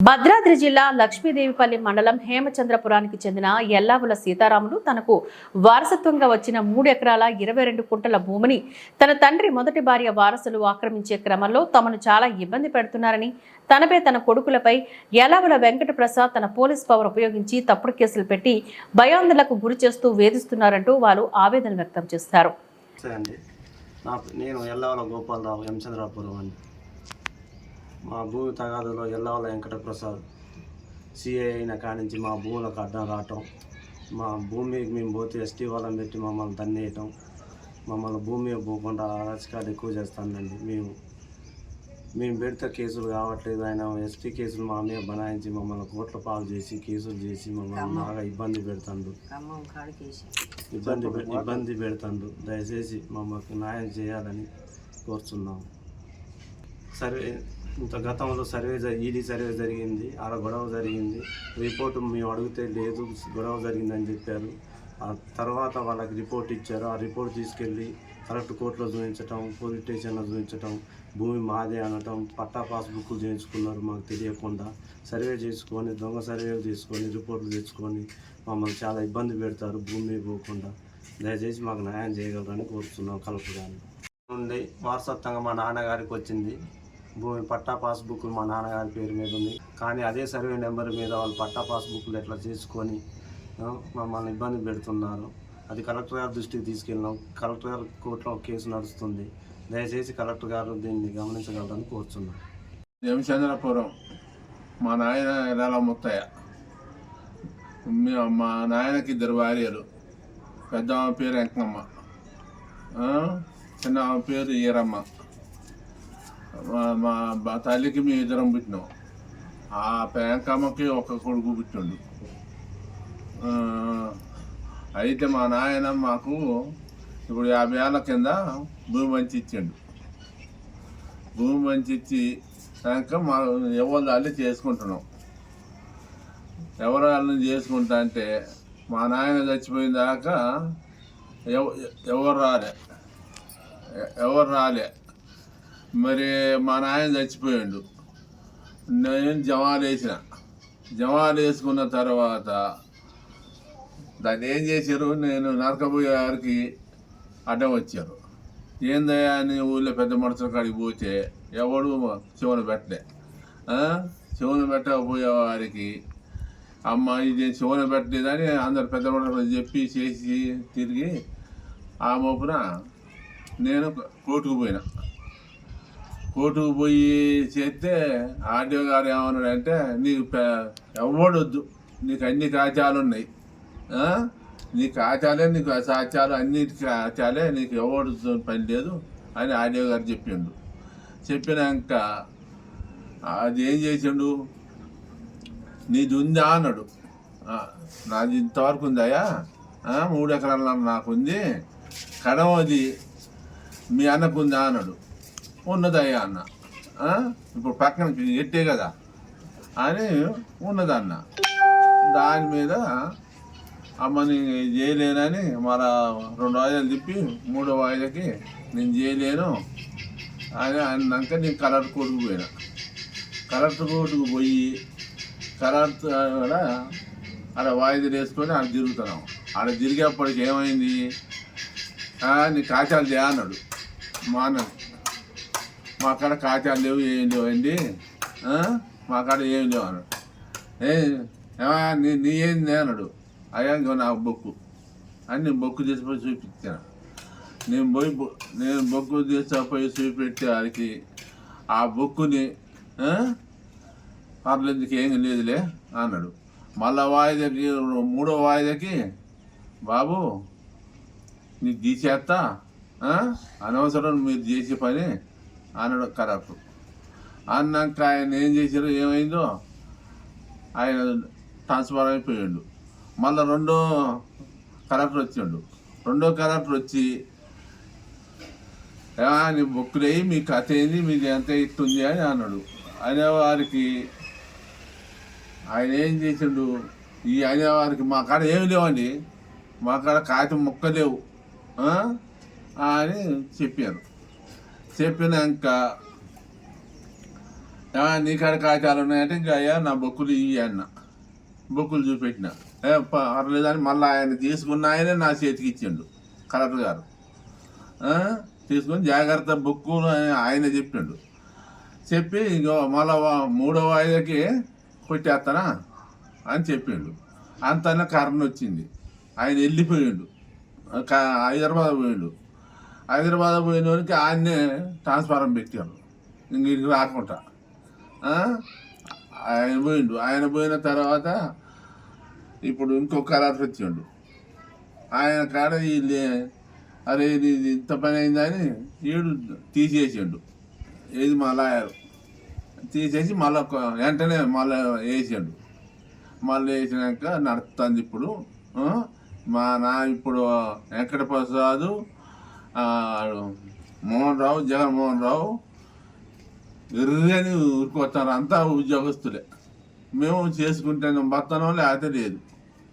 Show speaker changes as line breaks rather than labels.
భద్రాద్రి జిల్లా లక్ష్మీదేవిపల్లి మండలం హేమచంద్రపురానికి చెందిన ఎల్లావుల సీతారాములు తనకు వారసత్వంగా వచ్చిన 3 ఎకరాల 22 కుంటల భూమిని తన తండ్రి మొదటి భార్య వారసులు ఆక్రమించే క్రమంలో తమను చాలా ఇబ్బంది పెడుతున్నారని, తనపై తన కొడుకులపై ఎల్లావుల వెంకట ప్రసాద్ తన పోలీస్ పవర్ ఉపయోగించి తప్పుడు కేసులు పెట్టి భయాందోళనకు గురి చేస్తూ వేధిస్తున్నారంటూ వారు ఆవేదన వ్యక్తం చేశారు.
నేను ఎల్లావుల గోపాలరావు హేమచంద్రపురం అండి. మా భూమి తగాదులో ఎల్లావుల వెంకట ప్రసాద్ సిఐ అయిన కానించి మా భూములకు అడ్డం రావటం, మా భూమికి మేము పోతే ఎస్టీ వాళ్ళని పెట్టి మమ్మల్ని తన్నేయటం, మమ్మల్ని భూమి పోకుండా అరాచకాలు ఎక్కువ చేస్తానండి. మేము పెడితే కేసులు కావట్లేదు, ఆయన ఎస్టీ కేసులు మా మీద బనాయించి మమ్మల్ని కోట్ల పాలు చేసి కేసులు చేసి మమ్మల్ని బాగా ఇబ్బంది పెడుతుండ్రు. ఇబ్బంది పెడుతుండ్రు. దయచేసి మమ్మల్ని న్యాయం చేయాలని కోరుతున్నాము. సర్వే గతంలో ఈడీ సర్వే జరిగింది, ఆడ గొడవ జరిగింది. రిపోర్టు మేము అడిగితే లేదు, గొడవ జరిగిందని చెప్పారు. ఆ తర్వాత వాళ్ళకి రిపోర్ట్ ఇచ్చారు. ఆ రిపోర్ట్ తీసుకెళ్ళి కలెక్టర్ కోర్టులో చూపించటం, పోలీస్ స్టేషన్లో చూపించటం, భూమి మాదే అనటం, పట్టా పాస్బుక్లు చేయించుకున్నారు మాకు తెలియకుండా. సర్వే చేసుకొని దొంగ సర్వేలు చేసుకొని రిపోర్ట్లు తెచ్చుకొని మమ్మల్ని చాలా ఇబ్బంది పెడతారు భూమి పోకుండా. దయచేసి మాకు న్యాయం చేయగలరని కోరుతున్నాం కలెక్టర్ గారిని. నుండి వారసత్వంగా మా నాన్నగారికి వచ్చింది భూమి. పట్టా పాస్బుక్లు మా నాన్నగారి పేరు మీద ఉంది, కానీ అదే సర్వే నెంబర్ మీద వాళ్ళు పట్టా పాస్బుక్లు ఎట్లా చేసుకొని మమ్మల్ని ఇబ్బంది పెడుతున్నారు. అది కలెక్టర్ గారి దృష్టికి తీసుకెళ్ళినాం. కలెక్టర్ గారి కోర్టులో కేసు నడుస్తుంది. దయచేసి కలెక్టర్ గారు దీన్ని గమనించగలరని కోరుతున్నాం.
హేమచంద్రపురం మా నాయన ఎర్రాల ముత్తయ్య. మా నాయనకి 2 భార్యలు. పెద్ద ఆమె పేరు వెంకమ్మ, చిన్న ఆమె పేరు ఈరమ్మ. మా తల్లికి మేము 2 పుట్టినాం. ఆ వెంకమ్మకి ఒక కొడుకు పుట్టిండు. అయితే మా నాయన మాకు ఇప్పుడు 50 ఏళ్ళ కింద భూమి మంచి ఇచ్చిండు. భూమి మంచి ఇచ్చి కనుక మా ఎవరి వాళ్ళు చేసుకుంటున్నాం. ఎవరి వాళ్ళని చేసుకుంటా అంటే మా నాయన చచ్చిపోయిన దాకా ఎవరు రాలే. మరి మా నాయన చచ్చిపోయాడు. నేను జమాలు వేసుకున్న తర్వాత దాన్ని ఏం చేశారు, నేను నరకబోయే వారికి అడ్డం వచ్చారు. ఏందయ్యా అని ఊళ్ళో పెద్ద మనుషుల కాడికి పోతే ఎవడు చెవును పెట్టకపోయే వారికి అమ్మ ఇది చెవును పెట్టలేదని అందరు పెద్ద మనుషులు చెప్పి చేసి తిరిగి ఆ మోపున నేను కోర్టుకు పోయి చేస్తే ఆర్డీఓ గారు ఏమన్నాడంటే, నీకు ఎవడొద్దు, నీకు అన్ని కాచాలు ఉన్నాయి, నీ కాచాలే, నీకు సాక్ష్యాలు అన్నిటికీ కాచాలే, నీకు ఎవడు పని లేదు అని ఆర్డీఓ గారు చెప్పిండు. చెప్పినాక అది ఏం చేసిండు, నీది ఉందా అన్నాడు. నాది ఇంతవరకు ఉందాయా, 3 ఎకరాల నాకుంది, కడమది మీ అన్నకుందా అన్నాడు. ఉన్నదయ్యా అన్న. ఇప్పుడు పక్కనకి ఎట్టే కదా అని ఉన్నదన్న. దాని మీద అమ్మని చేయలేనని మళ్ళా 2 వాయిదాలు తిప్పి 3వ వాయిదాకి నేను చేయలేను అని అన్నాక నేను కలెక్టర్ కోర్టుకు పోయినా. కలెక్టర్ కోర్టుకు పోయి కలెక్టర్ ఆడ వాయిదాలు వేసుకొని ఆడ తిరుగుతున్నాం. ఆడ తిరిగేప్పటికి ఏమైంది, నీ కాచాలు చేయ అన్నాడు మా అన్నది. మా కాడ కాచాలు లేవు, ఏం లేవండి, మా కాడ ఏం లేవు అన్నాడు. నీ ఏంది అన్నాడు. అయ్యా నాకు బొక్కు అని బొక్కు తీసుకుపోయి చూపించాను. నేను బొక్కు తీసుకుపోయి చూపెట్టే వారికి ఆ బొక్కుని పర్లేదుకి ఏం లేదులే అన్నాడు. మళ్ళా వాయిదాకి 3వ వాయిదాకి బాబు నీకు తీసేస్తా, అనవసరం మీరు చేసే పని అన్నాడు కలెక్టర్. అన్నాక ఆయన ఏం చేశారు, ఏమైందో ఆయన ట్రాన్స్ఫర్ అయిపోయాడు. మళ్ళీ 2వ కలెక్టర్ వచ్చాడు. 2వ కలెక్టర్ వచ్చి నీ బొక్కులేయి, మీ కథ ఏంది, మీకు ఎంత ఇస్తుంది అని అన్నాడు. అనేవారికి ఆయన ఏం చేసిండు, ఈ అనేవారికి మా కాడ ఏమి లేవండి, మా కాడ కాగితం ముక్క లేవు అని చెప్పారు. చెప్పినాక నీ కాడ కాగితాలు ఉన్నాయంటే ఇంకా అయ్యా నా బొక్కులు ఇవి అన్న. బొక్కులు చూపెట్టిన. పర్లేదని మళ్ళీ ఆయన తీసుకున్న ఆయనే నా చేతికి ఇచ్చిండు కలెక్టర్ గారు. తీసుకొని జాగ్రత్త బుక్కులు ఆయన చెప్పిండు. చెప్పి ఇంకో మళ్ళా 3వ వాయిదాకి కొట్టేస్తానా అని చెప్పిండు. అంతనే కరెంట్ వచ్చింది. ఆయన వెళ్ళిపోయిండు, హైదరాబాద్ పోయిండు. హైదరాబాద్ పోయినోనికి ఆయన్నే ట్రాన్స్ఫారం పెట్టారు ఇంక రాకుండా. ఆయన పోయిండు. ఆయన పోయిన తర్వాత ఇప్పుడు ఇంకో కలెక్టర్ వచ్చిండు. ఆయన కాడ అరే ఇది ఇంత పని అయిందని ఈడు తీసేసిండు. ఏది మా లాయర్ తీసేసి మళ్ళీ వెంటనే మళ్ళీ వేసాడు. మళ్ళీ వేసినాక నడుస్తుంది ఇప్పుడు. ఇప్పుడు వెంకటప్రసాద్, మోహన్ రావు, జగన్మోహన్ రావు ఎర్రని ఊరుకొస్తారు. అంతా ఉద్యోగస్తులే. మేము చేసుకుంటే బతనం లేకపోతే లేదు.